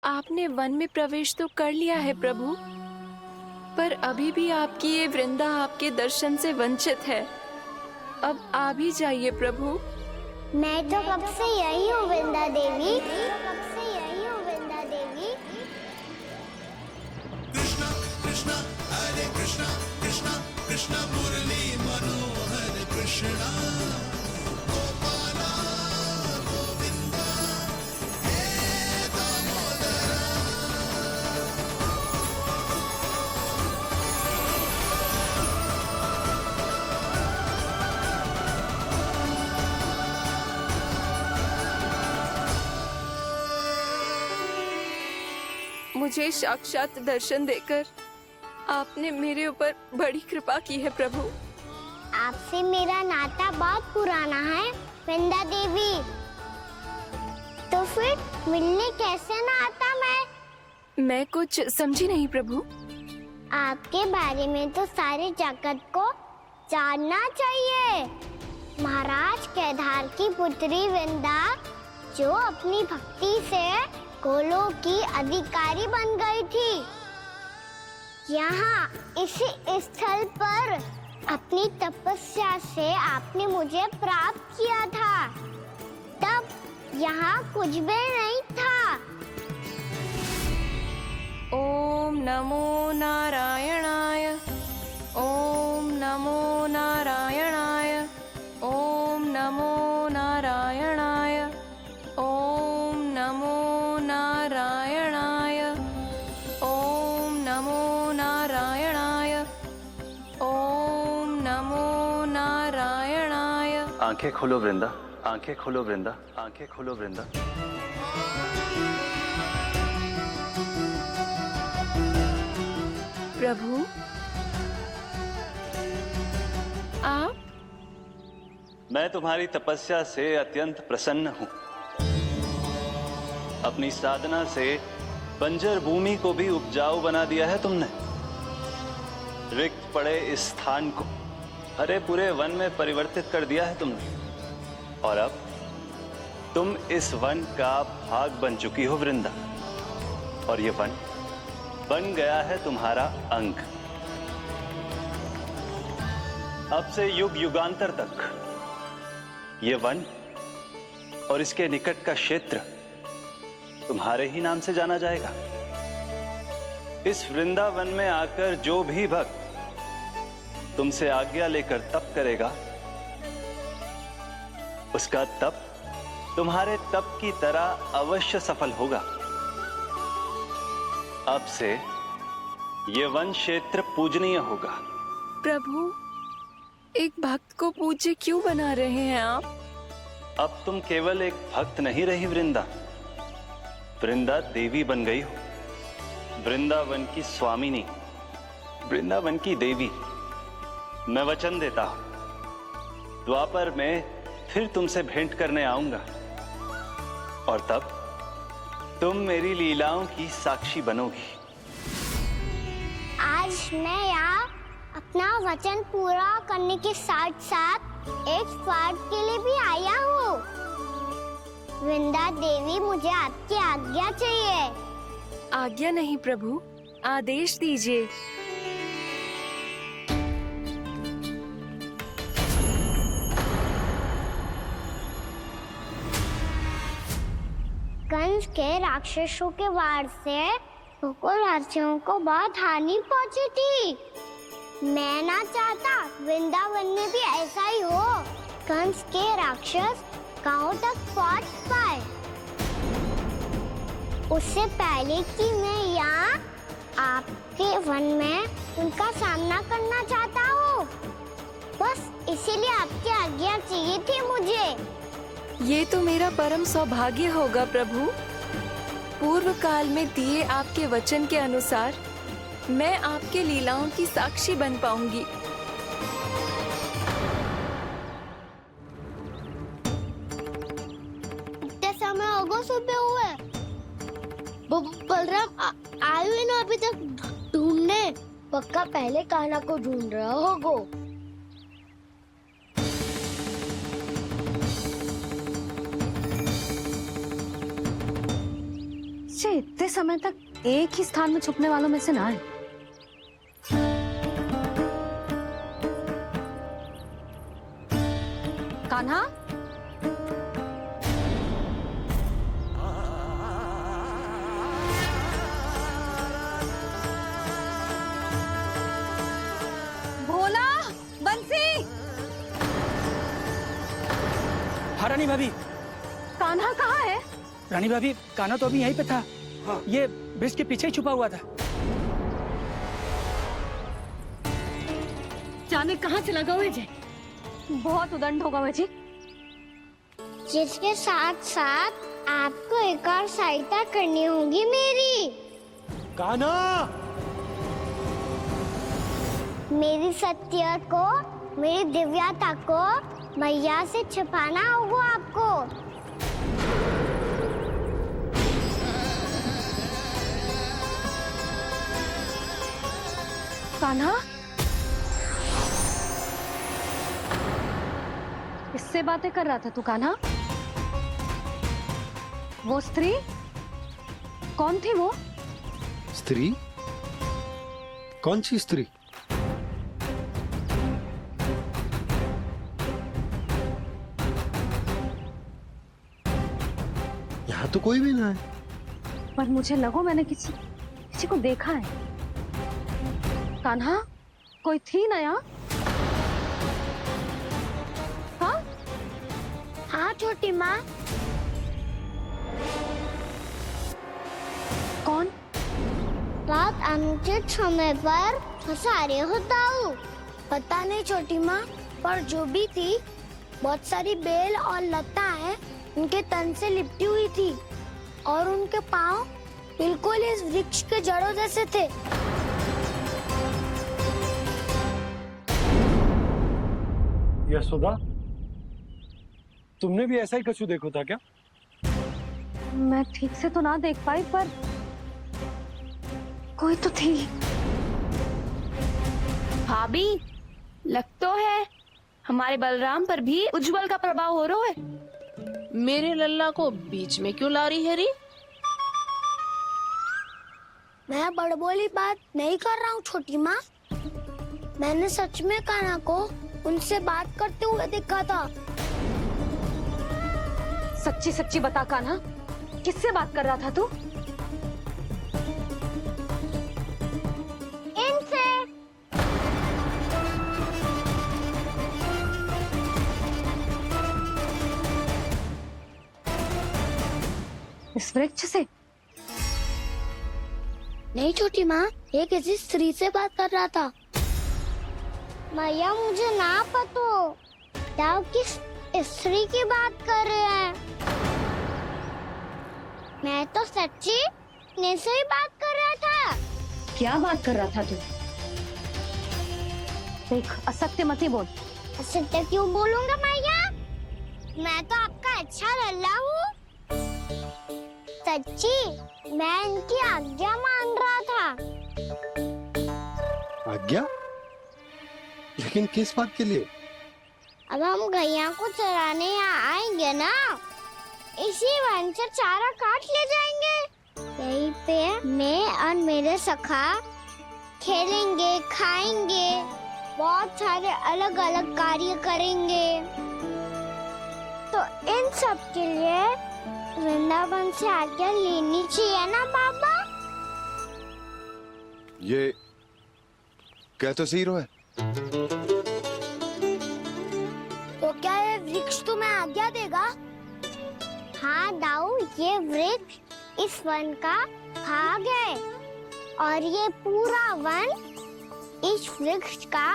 आपने वन में प्रवेश तो कर लिया है प्रभु, पर अभी भी आपकी ये वृंदा आपके दर्शन से वंचित है। अब आ भी जाइए प्रभु। मैं तो कब से यही हूँ वृंदा देवी, कब से यही हूँ वृंदा देवी। कृष्णा कृष्णा हरे कृष्णा कृष्णा कृष्णा मुरली मनोहर कृष्णा गोपाला गोविंदा हे दामोदरा। मुझे साक्षात दर्शन देकर आपने मेरे ऊपर बड़ी कृपा की है प्रभु। आपसे मेरा नाता बहुत पुराना है वृंदा देवी, तो फिर मिलने कैसे ना आता मैं कुछ समझी नहीं प्रभु। आपके बारे में तो सारे जगत को जानना चाहिए। महाराज केदार की पुत्री वृंदा जो अपनी भक्ति से गोलों की अधिकारी बन गई थी, यहाँ इसी स्थल पर अपनी तपस्या से आपने मुझे प्राप्त किया था। तब यहाँ कुछ भी नहीं था। ओम नमो नारायणाय, ओम नमो नारायणाय, ओम नमो नारायणाय, ओम नमो नारायणाय, ओम नमो नारायणाय, ओम नमो नारायणाय। आंखें खोलो वृंदा, आंखें खोलो वृंदा, आंखें खोलो वृंदा। प्रभु आप? मैं तुम्हारी तपस्या से अत्यंत प्रसन्न हूं। अपनी साधना से बंजर भूमि को भी उपजाऊ बना दिया है तुमने। रिक्त पड़े इस स्थान को हरे पूरे वन में परिवर्तित कर दिया है तुमने। और अब तुम इस वन का भाग बन चुकी हो वृंदा, और ये वन बन गया है तुम्हारा अंग। अब से युग युगांतर तक ये वन और इसके निकट का क्षेत्र तुम्हारे ही नाम से जाना जाएगा। इस वृंदावन में आकर जो भी भक्त तुमसे आज्ञा लेकर तप करेगा, उसका तप तुम्हारे तप की तरह अवश्य सफल होगा। अब से ये वन क्षेत्र पूजनीय होगा। प्रभु एक भक्त को पूज्य क्यों बना रहे हैं आप? अब तुम केवल एक भक्त नहीं रही वृंदा, वृंदा देवी बन गई हो। वृंदावन की स्वामिनी, वृंदावन की देवी। मैं वचन देता हूं, द्वापर में फिर तुमसे भेंट करने आऊंगा, और तब तुम मेरी लीलाओं की साक्षी बनोगी। आज मैं यहाँ अपना वचन पूरा करने के साथ साथ एक स्वार्थ के लिए भी आया हूँ। वृंदा देवी, मुझे आपकी आज्ञा चाहिए। आज्ञा नहीं प्रभु, आदेश दीजिए। कंस के राक्षसों के वार से गोकुलवासियों को बहुत हानि पहुंची थी। मैं ना चाहता वृंदावन में भी ऐसा ही हो। कंस के राक्षस गांव तक पहुंच पाए, उससे पहले कि मैं यहाँ आपके वन में उनका सामना करना चाहता हूँ। बस इसीलिए आपकी आज्ञा चाहिए थी मुझे। ये तो मेरा परम सौभाग्य होगा प्रभु। पूर्व काल में दिए आपके वचन के अनुसार मैं आपके लीलाओं की साक्षी बन पाऊंगी। इतना समय होगा सुबह हुए। बलराम आयु ही ना अभी तक ढूंढने। पक्का पहले कान्हा को ढूंढ रहा होगा। बच्चे इतने समय तक एक ही स्थान में छुपने वालों में से ना है। कान्हा, भोला, बंसी, हाँ रानी भाभी। कान्हा कहाँ है? रानी भाभी, कान्हा तो अभी यहीं पे था। हाँ। ये ब्रिज के पीछे ही छुपा हुआ था। जाने कहाँ चला गया जी? बहुत उदंड होगा जी। जिसके साथ साथ आपको एक और सहायता करनी होगी मेरी। कान्हा, मेरी सत्य को, मेरी दिव्यता को मैया से छिपाना होगा आपको। कान्हा, इससे बातें कर रहा था तू कान्हा? वो स्त्री कौन थी? वो स्त्री? कौन सी स्त्री? यहाँ तो कोई भी ना है। पर मुझे लगो मैंने किसी को देखा है। कान्हा, कोई थी ना यहाँ? हाँ हाँ छोटी माँ। कौन? रात अनुचित समय पर फंसारे होता हूँ। पता नहीं छोटी माँ, पर जो भी थी बहुत सारी बेल और लता है उनके तन से लिपटी हुई थी और उनके पाँव बिल्कुल इस वृक्ष के जड़ों जैसे थे। यशोदा, तुमने भी ऐसा ही कछु देखो था क्या? मैं ठीक से तो ना देख पाई, पर कोई तो थी। भाभी, लग तो है हमारे बलराम पर भी उज्जवल का प्रभाव हो रहा है। मेरे लल्ला को बीच में क्यों ला रही है री? मैं बड़बोली बात नहीं कर रहा हूँ छोटी माँ। मैंने सच में कान्हा को उनसे बात करते हुए देखा था। सच्ची सच्ची बता कान्हा, किससे बात कर रहा था तू? इनसे। इस वृक्ष से? नहीं छोटी माँ, ये किसी स्त्री से बात कर रहा था। मैया मुझे ना पतो आप किस स्त्री की बात कर रहे हैं। मैं तो सच्ची ने से ही बात कर रहा था। क्या बात कर रहा था तू? देख, असत्य मत ही बोल। असत्य क्यों बोलूंगा मैया? मैं तो आपका अच्छा लल्ला हूँ। सच्ची मैं इनकी आज्ञा मान रहा था। आज्ञा? लेकिन किस बात के लिए? अब हम गैया को चराने यहाँ आएंगे ना, इसी वन से चारा काट ले जाएंगे। यहीं पे मैं और मेरे सखा खेलेंगे, खाएंगे, बहुत सारे अलग अलग कार्य करेंगे। तो इन सब के लिए वृंदावन से आज्ञा लेनी चाहिए ना बाबा? ये कह तो सही रहा है। तो क्या ये वृक्ष तुम्हें आज्ञा देगा? हाँ दाऊ, ये वृक्ष इस वन का भाग है और ये पूरा वन इस वृक्ष का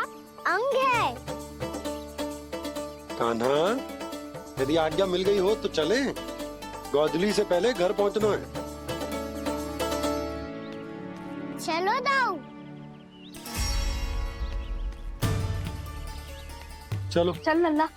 अंग है। कान्हा, यदि आज्ञा मिल गई हो तो चले। गोधली से पहले घर पहुंचना है। चलो दाऊ। चलो। चल लल्ला।